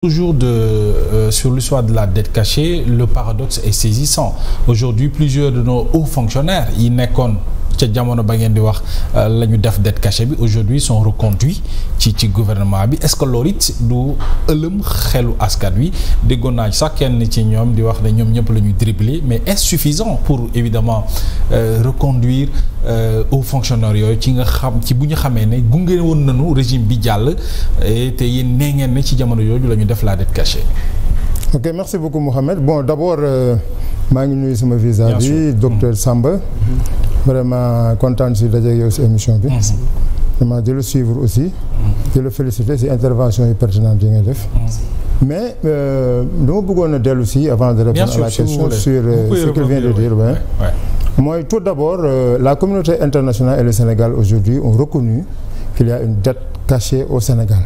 Toujours sur l'histoire de la dette cachée, le paradoxe est saisissant. Aujourd'hui, plusieurs de nos hauts fonctionnaires yi nekkoon ca jamono ba ngeen di wax la ñu def dette cachée bi aujourd'hui sont reconduits ci gouvernement bi. Est-ce que loolu it du ëlëm xelu askan wi déggoon naa sax kenn ci ñoom di wax ne ñoom ñëpp la ñuy dribbler, mais est-ce suffisant pour évidemment reconduire hauts fonctionnaires yooyu ci nga xam ci bu ñu xamee ne gunge woon nañu régime bi jàll te yéen nee ngeen ne ci jamono yooyu la ñu def la dette cachée. Ok, merci beaucoup Mohamed. Bon, d'abord maa ngi nuyu sama vis-à-vis docteur Samba. Vraiment kontaan si daje yow si émission bi. vraiment di la suivre aussi. di la féliciter si intervention yi pertinente yi ngay def. mais dama bëggoon a dellu si avant de répondre à la question sur ce qu'il vient de dire. mooy tout d'abord la communauté internationale et le Sénégal aujourd'hui ont reconnu qu'il y a une dette cachée au Sénégal.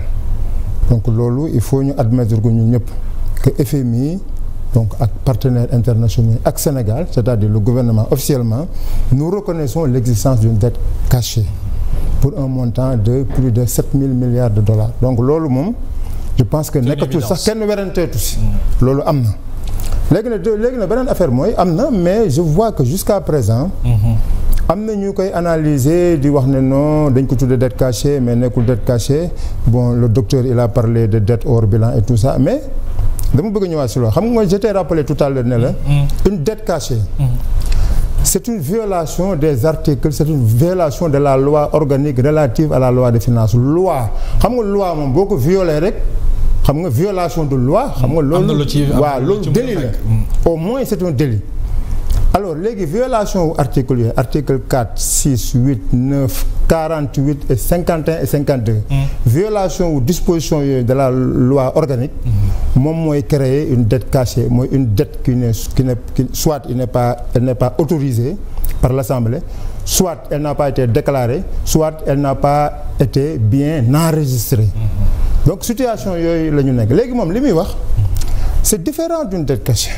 donc loolu il faut ñu admettre ko ñun ñëpp que FMI donc ak partenaires internationaux ak Sénégal c'est-à-dire le gouvernement officiellement nous reconnaissons l'existence d'une dette cachée pour un montant de plus de 7 000 milliards de dollars. donc loolu moom je pense que nekkatul sax kenn weranteetu si loolu am na léegi na beneen affaire mooy am na mais je vois que jusqu'à présent am na ñu koy analyser di wax ne non dañ ko tuddee dette cachée mais nekkul dette cachée. bon le docteur il a parlé de dette hors bilan et tout ça mais dama bëgg ñëwaat si loolu xam nga je t'ai rappelé tout à l'heure ne la une dette cachée c'est une violation des articles, c'est une violation de la loi organique relative à la loi des finances. loi xam nga loi moom boo ko violé rek xam nga violation de loi xam nga loolu waaw loolu délit la au moins c'est un délit. alors léegi violation wu article yooyu article 4 6 8 9 48 et 51 et 52 violation wu disposition yooyu de la loi organique moom mooy créer une dette cachée mooy une dette qui soit elle n'est pas autorisée par l'Assemblée, soit elle n'a pas été déclarée, soit elle n'a pas été bien enregistrée. donc situation yooyu la ñu nekk léegi moom li muy wax c'est différent d'une dette cachée.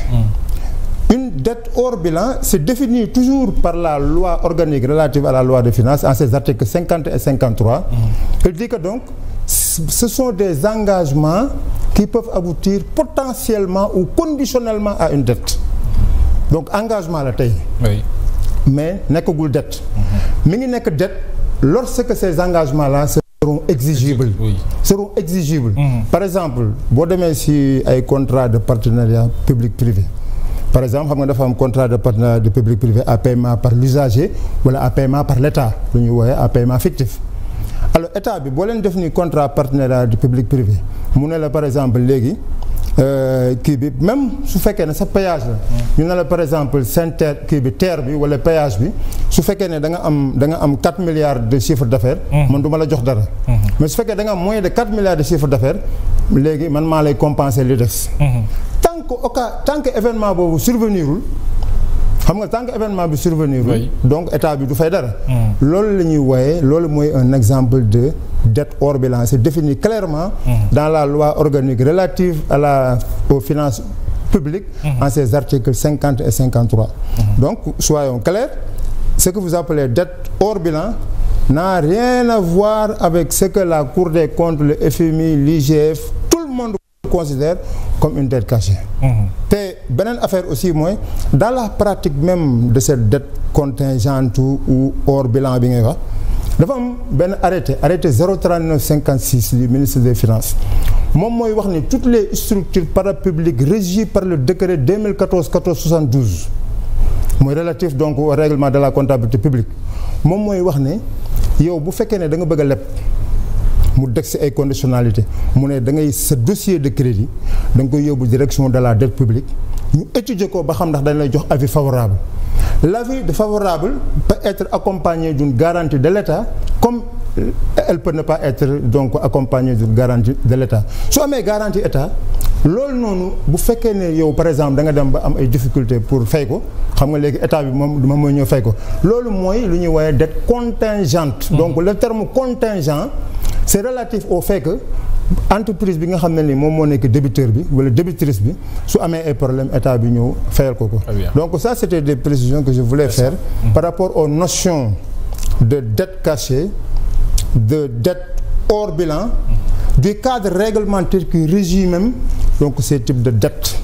Une dette hors bilan, c'est défini toujours par la loi organique relative à la loi des finances, en ses articles 50 et 53. Il dit que donc, ce sont des engagements qui peuvent aboutir potentiellement ou conditionnellement à une dette. Donc, engagement la tey. Oui. Mais nekkagul dette. Mi ngi nekk dette lorsque ces engagements-là seront exigibles. Oui. Seront exigibles. Par exemple, boo demee si ay contrat de partenariat public-privé. Par exemple xam nga dafa am contrat de partenariat de public privé à paiement par l'usager wala à paiement par l'État lu ñuy woowe à paiement fictif. alors état bi boo leen def ni contrat partenariat de public privé mu ne la par exemple léegi kii bi même su fekkee ne sa péage la ñu ne la par exemple seen terre kii bi terre bi wala péage bi su fekkee ne da nga am 4 milliards de chiffre d'affaires man du ma la jox dara mais su fekkee da nga am moins de 4 milliards de chiffre d'affaires léegi man maa lay compenser li des. tant que événement boobu survenirul xam nga tant que événement bi survenirul donc état bi du fay dara. loolu la ñuy wooye loolu mooy un exemple de dette hors bilan. C'est défini clairement dans la loi organique relative aux finances publiques en ses articles 50 et 53. donc soyons clairs, ce que vous appelez dette hors bilan n'a rien à voir avec ce que la Cour des comptes, le FMI, l'IGF, tout le monde considère comme une dette cachée. te beneen affaire aussi mooy dans la pratique même de cette dette contingente ou hors bilan bi ngay wax dafa am benn arrêté 03956 du ministre des Finances moom mooy wax ni toutes les structures parapubliques régies par le décret 2014-1472 mooy relatif donc au règlement de la comptabilité publique moom mooy wax ne yow bu fekkee ne da nga bëgg a leb mu deg si ay conditionnalité mu ne da ngay sa dossier de crédit da nga koy yóbbu direction de la dette publique ñu étudier ko ba xam ndax dañ lay jox avis favorable. L'avis favorable peut être accompagné d'une garantie de l'État comme elle peut ne pas être donc accompagnée d'une garantie de l'État su amee garantie État loolu noonu bu fekkee ne yow par exemple da nga dem ba am ay difficultés pour fay ko xam nga léegi état bi moom mooy ñëw fay ko loolu mooy lu ñuy woowee dette contingente. donc le terme contingent c'est relatif au fait que entreprise bi nga xam ne ni moom moo nekk débiteur bi wala débitrice bi su amee ay problème état bi ñëw fayal ko ko. donc ça c'était des précisions que je voulais faire par rapport aux notions de dette cachée, de dette hors bilan du cadre réglementaire qui régit même donc ces types de dettes.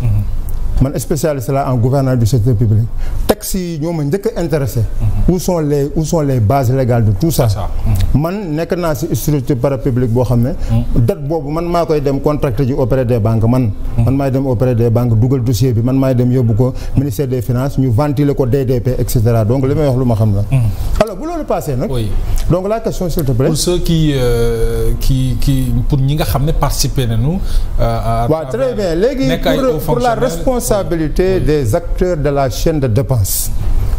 Man spécialiste là en gouvernance du secteur public textes yi ñoo ma njëkk a intéressé. où sont les bases légales de tout ça. man nekk naa ci structure parapublique boo xam ne. dette boobu man maa koy dem contracté ji auprès des banques man maay dem auprès des banques dugal dossier bi man maay dem yóbbu ko ministère des finances ñu ventiler ko DDP et cetera donc li may wax lu ma xam la. alors bu loolu passé nag. donc la question s'il te plaît. pour ceux qui pour ñi nga xam ne participer nañu. waaw très bien léegi pour la responsabilité des acteurs de la chaîne de dépenses.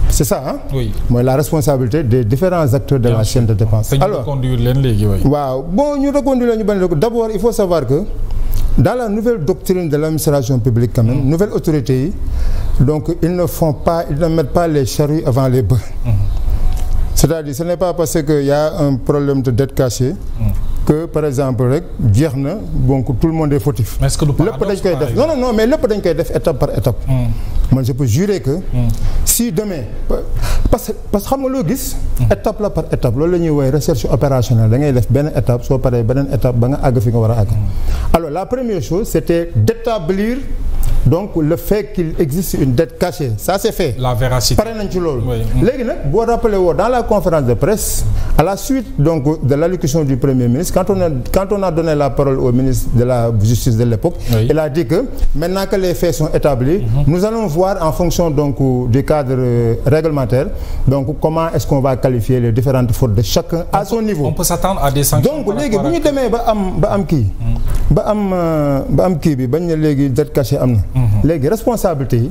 C'est ça hein? Oui. Mooy la responsabilité des différents acteurs de la chaîne de dépenses. Alors reconduire leen léegi waay. waaw bon ñu reconduire leen ñu bañ a d'abord il faut savoir que dans la nouvelle doctrine de l'administration publique quand même nouvelle autorité yi donc ils ne mettent pas les charrues avant les bœufs. C'est-à-dire ce n'est pas parce que y a un problème de dette cachée que par exemple rek jeex na donc tout le monde est fautif. Est-ce que lépp dañ koy def non mais lépp dañ koy def étape par étape. man je peux jurer que. si demain parce que xam nga loo gis. étape la par étape loolu la ñuy woowee recherche opérationnelle da ngay def benn étape soo paree beneen étape ba nga àgg fi nga war a àgg. alors la première chose c'était d'établir donc le fait qu'il existe une dette cachée ça c'est fait. La véracité pare nañ ci loolu. léegi nag boo rappelé woo dans la conférence de presse à la suite donc de l'allocution du premier ministre quand on a donné la parole au ministre de la justice de l'époque. Il a dit que maintenant que les faits sont établis. Nous allons voir en fonction donc du cadre réglementaire donc comment est-ce qu'on va qualifier les différentes fautes de chacun à son niveau. On peut s'attendre à des sanctions. donc léegi bu ñu demee ba am kii bi bañ ne léegi dette cachée am na. léegi responsabilité yi.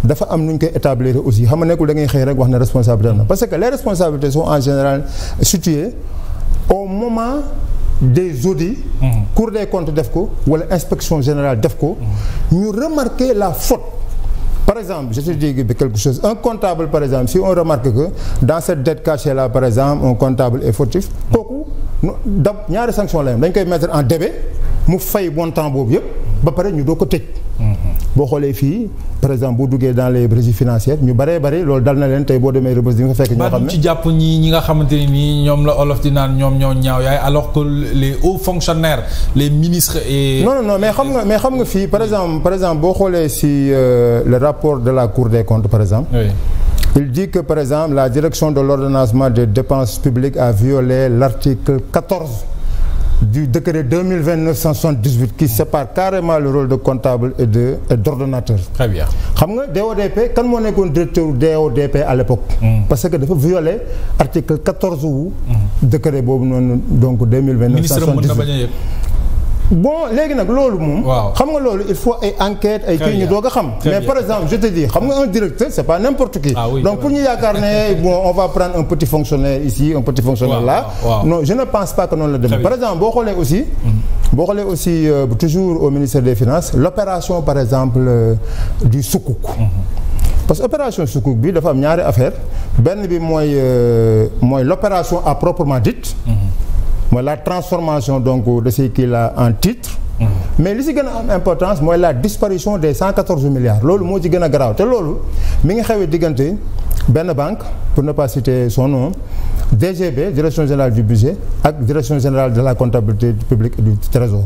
dafa am nu ñu koy établir aussi xam nga nekkul da ngay xëy rek wax ne responsabilité am na parce que les responsabilités sont en général situées au moment des audits. Cour des comptes def ko wala inspection générale def ko. ñu remarquer la faute. Par exemple, je te dis quelque chose. Un comptable, par exemple, si on remarque que dans cette dette cachée là, par exemple, un comptable est fautif, kooku ñaari sanction la dañ koy mettre en débet mu fay montant boobu yëpp ba pare ñu doo ko tëj. boo xoolee fii par exemple boo duggee dans les régies financières ñu bëree bëri loolu dal na leen tey boo demee Rebeuss di nga fekk ñoo xam ne ci jàpp ñi nga xamante ne nii ñoom la olof di naan ñoom ñoo ñaaw yaay alors que les hauts fonctionnaires les ministres et. non mais xam nga fii par exemple boo xoolee si le rapport de la Cour des comptes par exemple. Oui. Il dit que par exemple la direction de l'ordonnancement des dépenses publiques a violé l'article 14 du décret 2020-978 qui sépare carrément le rôle de comptable et d'ordonnateur. Très bien. xam nga DODP kan moo nekkoon directeur DODP à l'époque. parce que dafa violer article 14 wu. décret boobu noonu donc 2020-978. ministre mën na bañ a yëg. bon léegi nag loolu moom. waaw xam nga loolu il faut ay enquête ay kii ñu doog a xam. mais par exemple je te dis xam nga un directeur c'est pas n'importe qui. Oui, donc pour ñu yaakaar ne bon on va prendre un petit fonctionnaire ici un petit fonctionnaire là. non je ne pense pas que noonu la demee. par exemple boo xoolee aussi. toujours au ministère des finances l'opération par exemple du sukuk. parce que opération sukuk bi dafa am ñaari affaire benn bi mooy l'opération à proprement dite. mooy la transformation donc de ce qu'il a en titre. mais li ci gën a am importance mooy la disparition des 114 milliards loolu moo ci gën a garaaw te loolu mi ngi xewee diggante benn banque pour ne pas citer son nom DGB direction générale du budget ak direction générale de la comptabilité publique et du trésor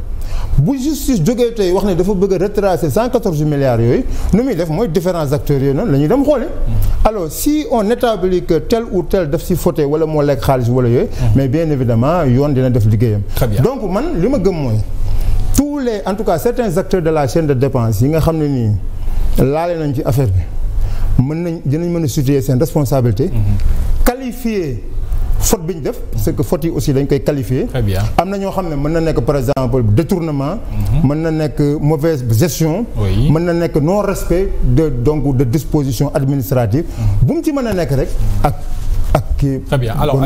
bu justice jógee tey wax ne dafa bëgg a retracer 114 milliards yooyu nu muy def mooy différents acteurs yooyu noonu la ñuy dem xoole alors si on établit que tel ou tel daf ci fauté wala moo lekk xaalis wala yooyu mais bien évidemment yoon dina def liggéeyam donc man li ma gëm mooy tous les en tout cas certains acteurs de la chaîne de dépenses yi nga xam ne nii laale nañ ci affaire bi dinañ mën a situer seen responsabilité qualifier faute bi ñu def c'est que faute yi aussi dañ koy qualifier am na ñoo xam ne mën na nekk par exemple détournement mën na nekk mauvaise gestion mën na nekk non respect de dispositions administratives bu mu ci mën a nekk rek ak très bien alors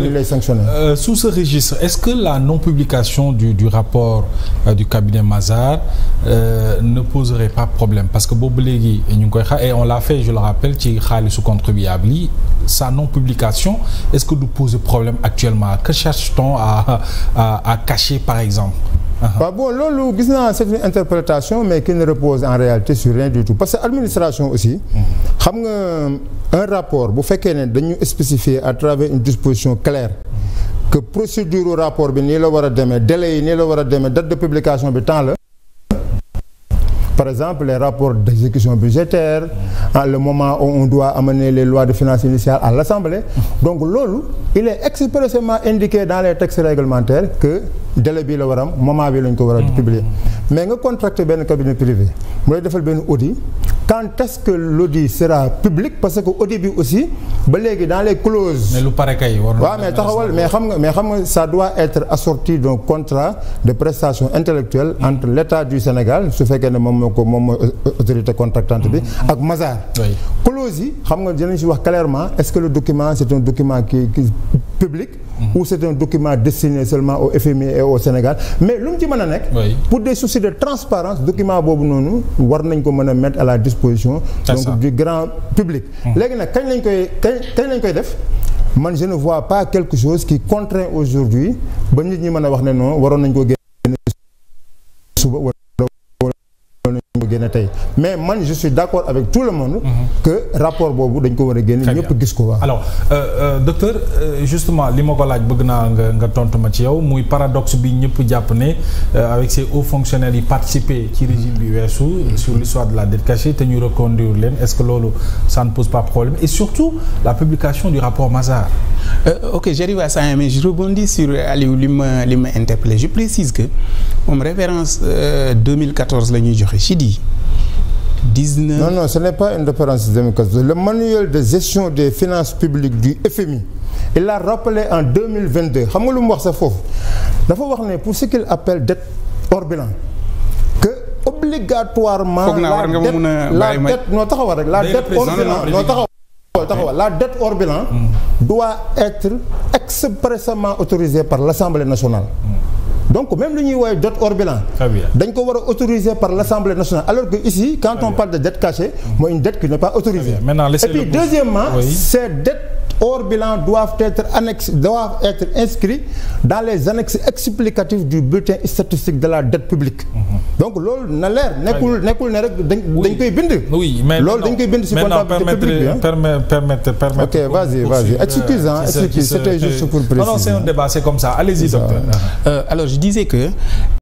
sous ce registre est-ce que la non-publication du rapport du cabinet Mazars ne poserait pas problème parce que boobu léegi ñu ngi koy xaar et on l'a fait je le rappelle ci xaalisu contribuable yi sa non-publication est-ce que du poser problème actuellement que cherche-t-on à cacher par exemple. waaw bon loolu gis naa c'est une interprétation mais qui ne repose en réalité sur rien du tout parce que administration aussi xam nga un rapport bu fekkee ne dañu spécifier à travers une disposition claire que procédure rapport bi nii la war a demee délai yi nii la war a demee date de publication bi temps la. Par exemple, les rapports d'exécution budgétaire, le moment où on doit amener les lois de finances initiales à l'Assemblée. Donc, lolu, il est expressément indiqué dans les textes réglementaires que délai bi la war a am moment bi lañ ko war a publier. Mais nga contracté benn cabinet privé mu lay defal benn audit quand est-ce que l'audit sera public parce que audit bi aussi ba léegi dans les clauses. mais lu pare kay war na. waaw mais taxawal mais xam nga ça doit être assorti d'un contrat de prestation intellectuelle entre l'État du Sénégal su fekkee ne moom mooy autorité contractante bi ak Mazars. clause yi xam nga dinañ si wax clairement est-ce que le document c'est un document qui public. ou c'est un document destiné seulement au FMI et au Sénégal mais lu mu ci mën a nekk. pour des soucis de transparence document boobu noonu war nañ ko mën a mettre à la disposition. donc du grand public. léegi nag kañ lañ koy def man je ne vois pas quelque chose qui contraint aujourd'hui ba nit ñi mën a wax ne non waroon nañ ko génne suba wala nañ ko génne tey mais man je suis d'accord avec tout le monde. que rapport boobu dañ ko war a génne ñëpp gis ko wax. alors docteur justement li ma ko laaj bëgg naa nga tontu ma ci yow muy paradoxe bi ñëpp jàpp ne avec ces hauts fonctionnaires yi participer ci régime bi weesu sur l'histoire de la dette cachée te ñu reconduire leen est-ce que loolu ça ne pose pas problème et surtout la publication du rapport Mazars. Ok, j'arrive à ça mais je rebondis sur Aliou li ma interpellé je précise que moom référence 2014 la ñuy joxe ci di 19. Non, ce n'est pas une référence de 2014. Le manuel de gestion des finances publiques du FMI, il l'a rappelé en 2022. Xam nga lu mu wax sa foofu dafa wax ne pour ce qu'il appelle dette hors bilan que obligatoirement la dette noo taxawal rek la dette hors bilan noo taxawal la dette hors bilan doit être expressément autorisée par l'Assemblée nationale. Donc même lu ñuy woowee dette hors bilan dañ ko war a autoriser par l'Assemblée nationale alors que ici quand on parle de dette cachée mooy une dette qui n'est pas autorisée. Et puis deuxièmement ces dettes hors bilan doivent être inscrits dans les annexes explicatives du bulletin statistique de la dette publique. Donc loolu na leer nekkul ne rek dañ koy bind. oui mais loolu dañ koy bind ci comptabilité publique permettre. Ok, vas-y. Excuse, c'était juste pour préciser. Non, c'est un débat, c'est comme ça. Allez-y, docteur. Alors je disais que